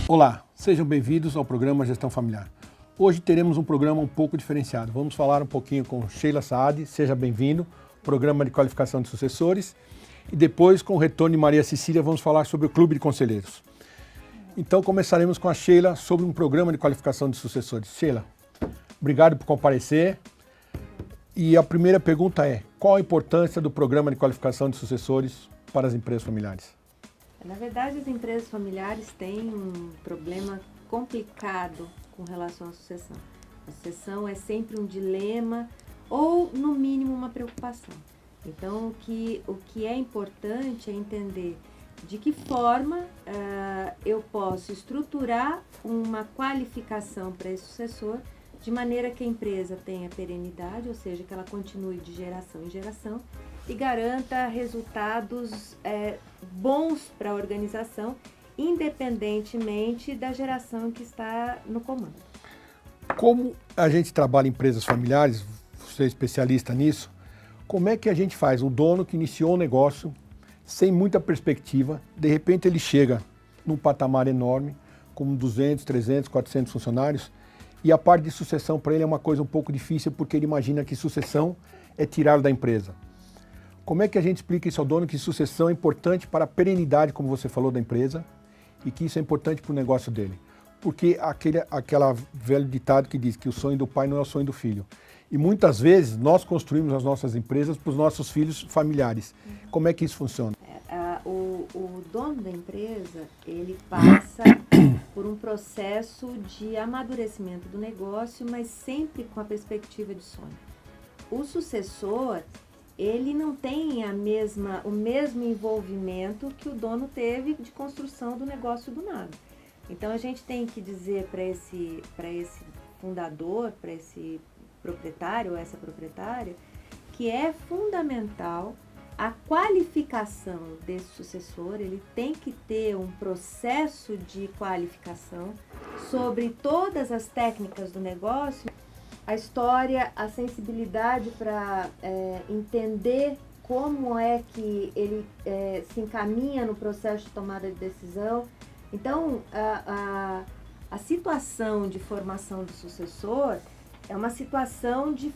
Olá, sejam bem-vindos ao programa Gestão Familiar. Hoje teremos um programa um pouco diferenciado. Vamos falar um pouquinho com Sheila Saad, seja bem-vindo, programa de qualificação de sucessores. E depois, com o retorno de Maria Cecília, vamos falar sobre o Clube de Conselheiros. Então, começaremos com a Sheila sobre um programa de qualificação de sucessores. Sheila, obrigado por comparecer. E a primeira pergunta é, qual a importância do programa de qualificação de sucessores para as empresas familiares? Na verdade, as empresas familiares têm um problema complicado com relação à sucessão. A sucessão é sempre um dilema ou, no mínimo, uma preocupação. Então, o que é importante é entender de que forma eu posso estruturar uma qualificação para esse sucessor de maneira que a empresa tenha perenidade, ou seja, que ela continue de geração em geração e garanta resultados bons para a organização, independentemente da geração que está no comando. Como a gente trabalha em empresas familiares, você é especialista nisso, como é que a gente faz? Um dono que iniciou um negócio sem muita perspectiva, de repente ele chega num patamar enorme, com 200, 300, 400 funcionários, e a parte de sucessão para ele é uma coisa um pouco difícil, porque ele imagina que sucessão é tirar da empresa. Como é que a gente explica isso ao dono, que sucessão é importante para a perenidade, como você falou, da empresa, e que isso é importante para o negócio dele? Porque aquela velho ditado que diz que o sonho do pai não é o sonho do filho. E muitas vezes nós construímos as nossas empresas para os nossos filhos familiares. Como é que isso funciona? O dono da empresa, ele passa por um processo de amadurecimento do negócio, mas sempre com a perspectiva de sonho. O sucessor, ele não tem o mesmo envolvimento que o dono teve de construção do negócio do nada. Então a gente tem que dizer para esse fundador, para esse proprietário ou essa proprietária, que é fundamental a qualificação desse sucessor. Ele tem que ter um processo de qualificação sobre todas as técnicas do negócio, a história, a sensibilidade para entender como é que ele se encaminha no processo de tomada de decisão. Então, a situação de formação do sucessor é uma situação de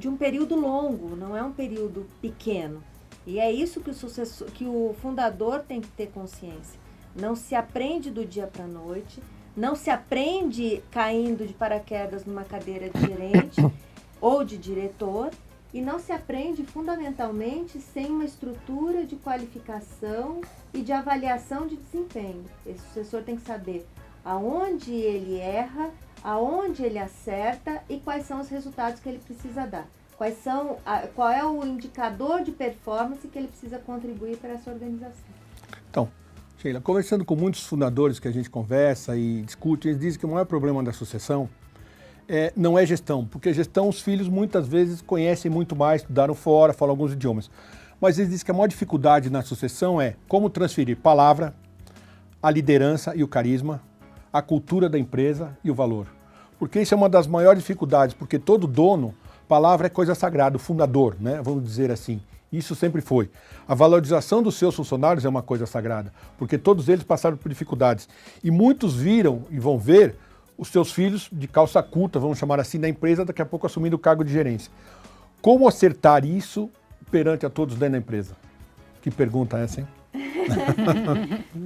um período longo, não é um período pequeno. E é isso que o fundador tem que ter consciência. Não se aprende do dia para a noite, não se aprende caindo de paraquedas numa cadeira de gerente ou de diretor, e não se aprende fundamentalmente sem uma estrutura de qualificação e de avaliação de desempenho. Esse sucessor tem que saber aonde ele erra, aonde ele acerta e quais são os resultados que ele precisa dar. Qual é o indicador de performance que ele precisa contribuir para essa organização. Então, Sheila, conversando com muitos fundadores que a gente conversa e discute, eles dizem que o maior problema da sucessão não é gestão, porque gestão os filhos muitas vezes conhecem muito mais, estudaram fora, falam alguns idiomas. Mas eles dizem que a maior dificuldade na sucessão é como transferir palavra, a liderança e o carisma, a cultura da empresa e o valor. Porque isso é uma das maiores dificuldades, porque todo dono, palavra é coisa sagrada, o fundador, né? Vamos dizer assim. Isso sempre foi. A valorização dos seus funcionários é uma coisa sagrada, porque todos eles passaram por dificuldades. E muitos viram e vão ver os seus filhos de calça curta, vamos chamar assim, da empresa, daqui a pouco assumindo o cargo de gerência. Como acertar isso perante a todos dentro da empresa? Que pergunta é essa, hein?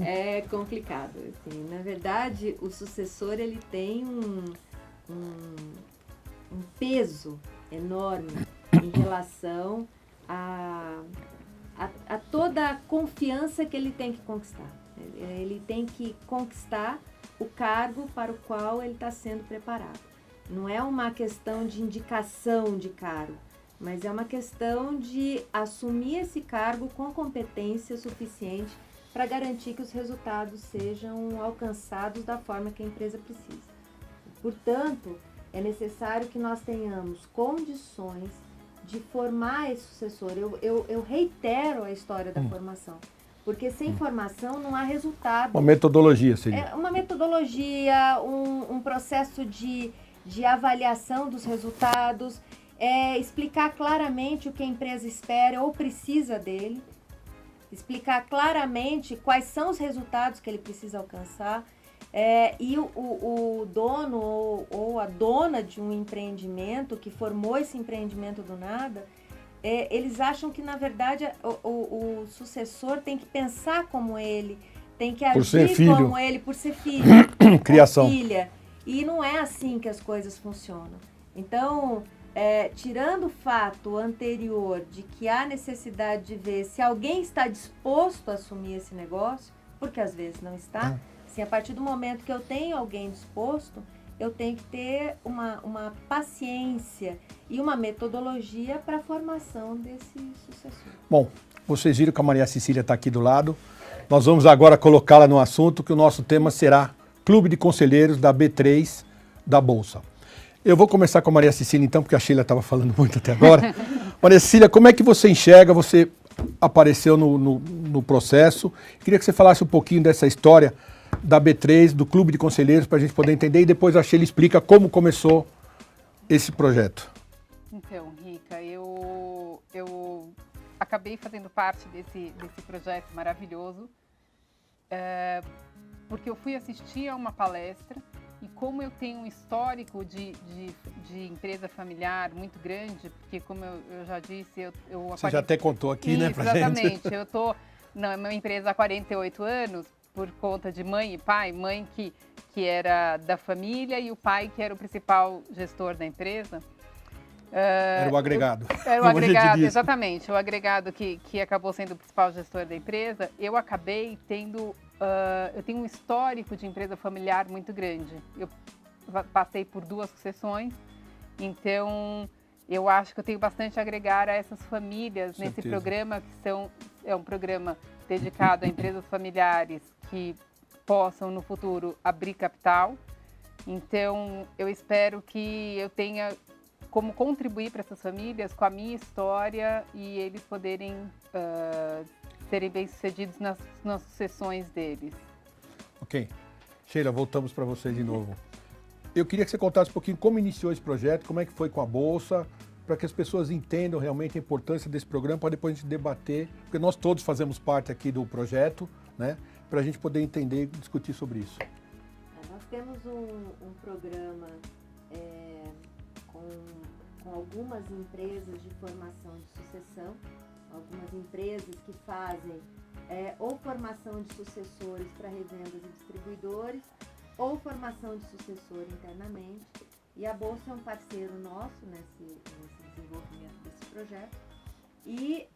É complicado. Assim. Na verdade, o sucessor ele tem um peso enorme em relação a toda a confiança que ele tem que conquistar. Ele tem que conquistar o cargo para o qual ele está sendo preparado. Não é uma questão de indicação de cargo, mas é uma questão de assumir esse cargo com competência suficiente para garantir que os resultados sejam alcançados da forma que a empresa precisa. Portanto, é necessário que nós tenhamos condições de formar esse sucessor. Eu reitero a história da formação, porque sem formação não há resultado. Uma metodologia, seria. É uma metodologia, um processo de avaliação dos resultados, explicar claramente o que a empresa espera ou precisa dele, explicar claramente quais são os resultados que ele precisa alcançar, E o dono ou a dona de um empreendimento que formou esse empreendimento do nada, eles acham que, na verdade, o sucessor tem que pensar como ele, tem que agir como ele, por ser filho, criação. Filha. E não é assim que as coisas funcionam. Então, tirando o fato anterior de que há necessidade de ver se alguém está disposto a assumir esse negócio, porque às vezes não está, assim, a partir do momento que eu tenho alguém disposto, eu tenho que ter uma paciência e uma metodologia para a formação desse sucessor. Bom, vocês viram que a Maria Cecília está aqui do lado. Nós vamos agora colocá-la no assunto, que o nosso tema será Clube de Conselheiros da B3 da Bolsa. Eu vou começar com a Maria Cecília, então, porque a Sheila estava falando muito até agora. Maria Cecília, como é que você enxerga? Você apareceu no processo. Queria que você falasse um pouquinho dessa história da B3, do Clube de Conselheiros, para a gente poder entender, e depois a Sheila explica como começou esse projeto. Então, Rica, eu acabei fazendo parte desse projeto maravilhoso, porque eu fui assistir a uma palestra e como eu tenho um histórico de empresa familiar muito grande, porque como eu já disse, Você já até contou aqui, né, pra exatamente, gente? eu tô na minha empresa há 48 anos, por conta de mãe e pai, mãe que era da família e o pai que era o principal gestor da empresa. Era o agregado. Era o agregado, exatamente. O agregado que acabou sendo o principal gestor da empresa. Eu acabei tendo... eu tenho um histórico de empresa familiar muito grande. Eu passei por 2 sucessões, então eu acho que eu tenho bastante a agregar a essas famílias nesse programa, que é um programa dedicado a empresas familiares que possam no futuro abrir capital. Então eu espero que eu tenha como contribuir para essas famílias com a minha história e eles poderem serem bem-sucedidos nas sucessões deles. Ok. Sheila, voltamos para você de novo. Eu queria que você contasse um pouquinho como iniciou esse projeto, como é que foi com a Bolsa, para que as pessoas entendam realmente a importância desse programa, para depois a gente debater, porque nós todos fazemos parte aqui do projeto, né, para a gente poder entender e discutir sobre isso. Nós temos um programa com algumas empresas de formação de sucessão, algumas empresas que fazem ou formação de sucessores para revendas e distribuidores, ou formação de sucessor internamente. E a Bolsa é um parceiro nosso nesse desenvolvimento desse projeto. E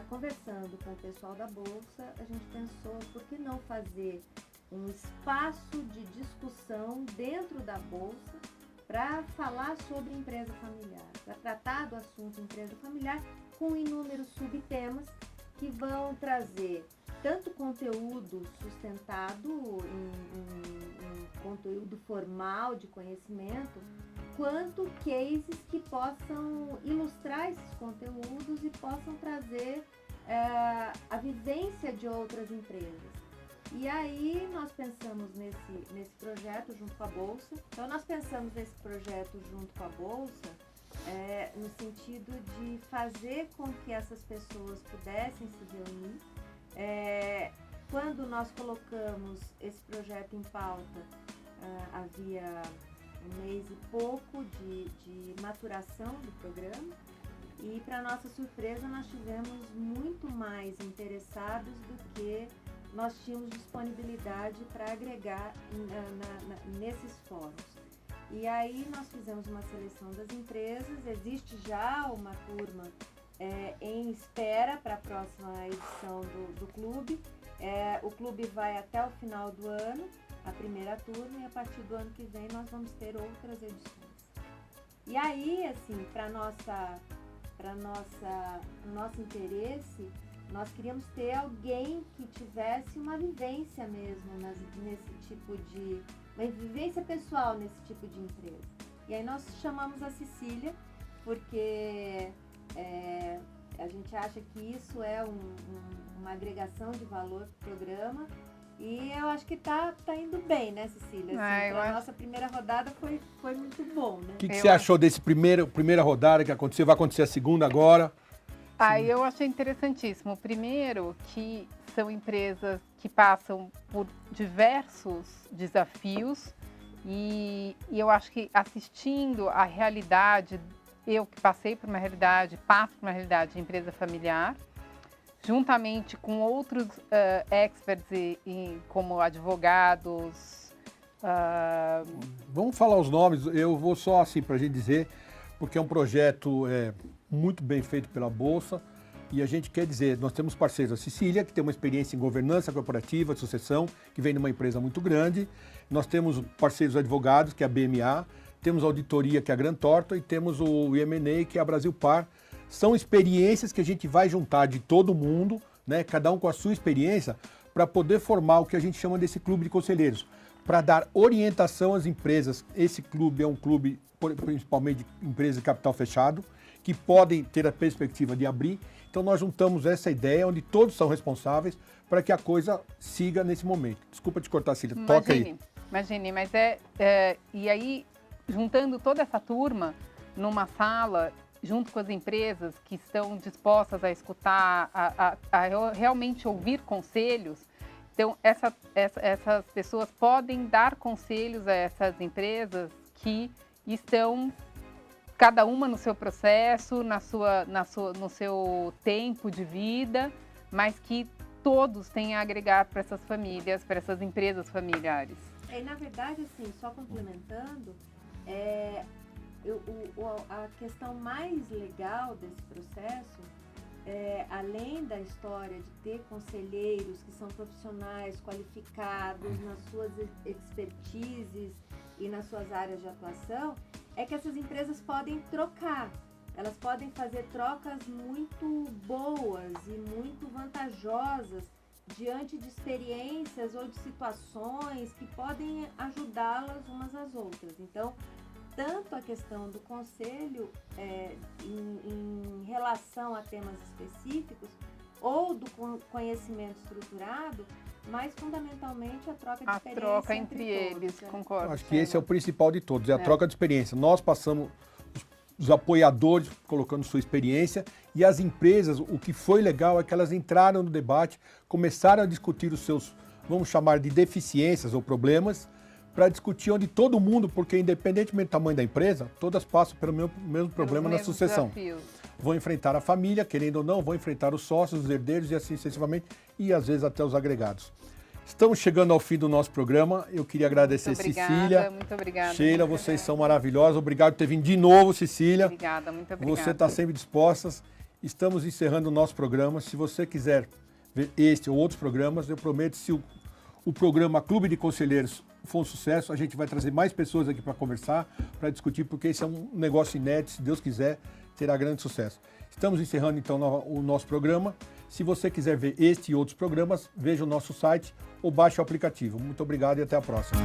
conversando com o pessoal da Bolsa, a gente pensou, por que não fazer um espaço de discussão dentro da Bolsa para falar sobre empresa familiar, para tratar do assunto empresa familiar com inúmeros subtemas que vão trazer tanto conteúdo sustentado em conteúdo formal de conhecimento, quanto cases que possam ilustrar esses conteúdos e possam trazer a vivência de outras empresas. E aí nós pensamos nesse projeto junto com a Bolsa. Então nós pensamos nesse projeto junto com a Bolsa no sentido de fazer com que essas pessoas pudessem se reunir. Quando nós colocamos esse projeto em pauta, havia 1 mês e pouco de maturação do programa, e para nossa surpresa nós tivemos muito mais interessados do que nós tínhamos disponibilidade para agregar nesses fóruns. E aí nós fizemos uma seleção das empresas, existe já uma turma em espera para a próxima edição do clube. O clube vai até o final do ano, a primeira turma, e a partir do ano que vem nós vamos ter outras edições. E aí, assim, para nosso interesse, nós queríamos ter alguém que tivesse uma vivência mesmo nesse tipo de... uma vivência pessoal nesse tipo de empresa. E aí nós chamamos a Cecília, porque a gente acha que isso é uma agregação de valor para o programa. E eu acho que tá indo bem, né, Cecília? Assim, a nossa primeira rodada foi muito bom, né? O que você achou desse primeira rodada que aconteceu? Vai acontecer a segunda agora? Eu achei interessantíssimo. Primeiro, que são empresas que passam por diversos desafios e eu acho que assistindo a realidade, eu que passei por uma realidade, passo por uma realidade de empresa familiar, juntamente com outros experts como advogados. Vamos falar os nomes, eu vou só assim para a gente dizer, porque é um projeto muito bem feito pela Bolsa e a gente quer dizer, nós temos parceiros, a Cecília, que tem uma experiência em governança corporativa, sucessão, que vem de uma empresa muito grande, nós temos parceiros advogados, que é a BMA, temos a auditoria, que é a Grant Thornton, e temos o M&A, que é a Brasil Par. São experiências que a gente vai juntar de todo mundo, né, cada um com a sua experiência, para poder formar o que a gente chama desse clube de conselheiros, para dar orientação às empresas. Esse clube é um clube principalmente de empresas de capital fechado, que podem ter a perspectiva de abrir. Então nós juntamos essa ideia, onde todos são responsáveis, para que a coisa siga nesse momento. Desculpa te cortar, Cília, toca aí. Imagine, mas e aí, juntando toda essa turma numa sala, junto com as empresas que estão dispostas a escutar, a realmente ouvir conselhos, então essas pessoas podem dar conselhos a essas empresas que estão, cada uma no seu processo, no seu tempo de vida, mas que todos têm a agregar para essas famílias, para essas empresas familiares. Na verdade, assim, só complementando, a questão mais legal desse processo, além da história de ter conselheiros que são profissionais qualificados nas suas expertises e nas suas áreas de atuação, é que essas empresas podem trocar. Elas podem fazer trocas muito boas e muito vantajosas diante de experiências ou de situações que podem ajudá-las umas às outras. Então, tanto a questão do conselho em relação a temas específicos ou do conhecimento estruturado, mas fundamentalmente a troca de experiência. A troca entre eles, concordo. Acho que esse é o principal de todos, é a troca de experiência. Nós passamos, os apoiadores colocando sua experiência, e as empresas, o que foi legal é que elas entraram no debate, começaram a discutir os seus, vamos chamar de deficiências ou problemas, para discutir onde todo mundo, porque independentemente do tamanho da empresa, todas passam pelo mesmo problema na sucessão. Desafios. Vão enfrentar a família, querendo ou não, vão enfrentar os sócios, os herdeiros e assim sucessivamente, e às vezes até os agregados. Estamos chegando ao fim do nosso programa. Eu queria agradecer Cecília. Muito obrigada. Sheila, vocês são maravilhosos. Obrigado por ter vindo de novo, Cecília. Obrigada, muito obrigada. Você está sempre disposta. Estamos encerrando o nosso programa. Se você quiser ver este ou outros programas, eu prometo, se o programa Clube de Conselheiros for um sucesso, a gente vai trazer mais pessoas aqui para conversar, para discutir, porque esse é um negócio inédito, se Deus quiser, terá grande sucesso. Estamos encerrando então o nosso programa. Se você quiser ver este e outros programas, veja o nosso site ou baixe o aplicativo. Muito obrigado e até a próxima.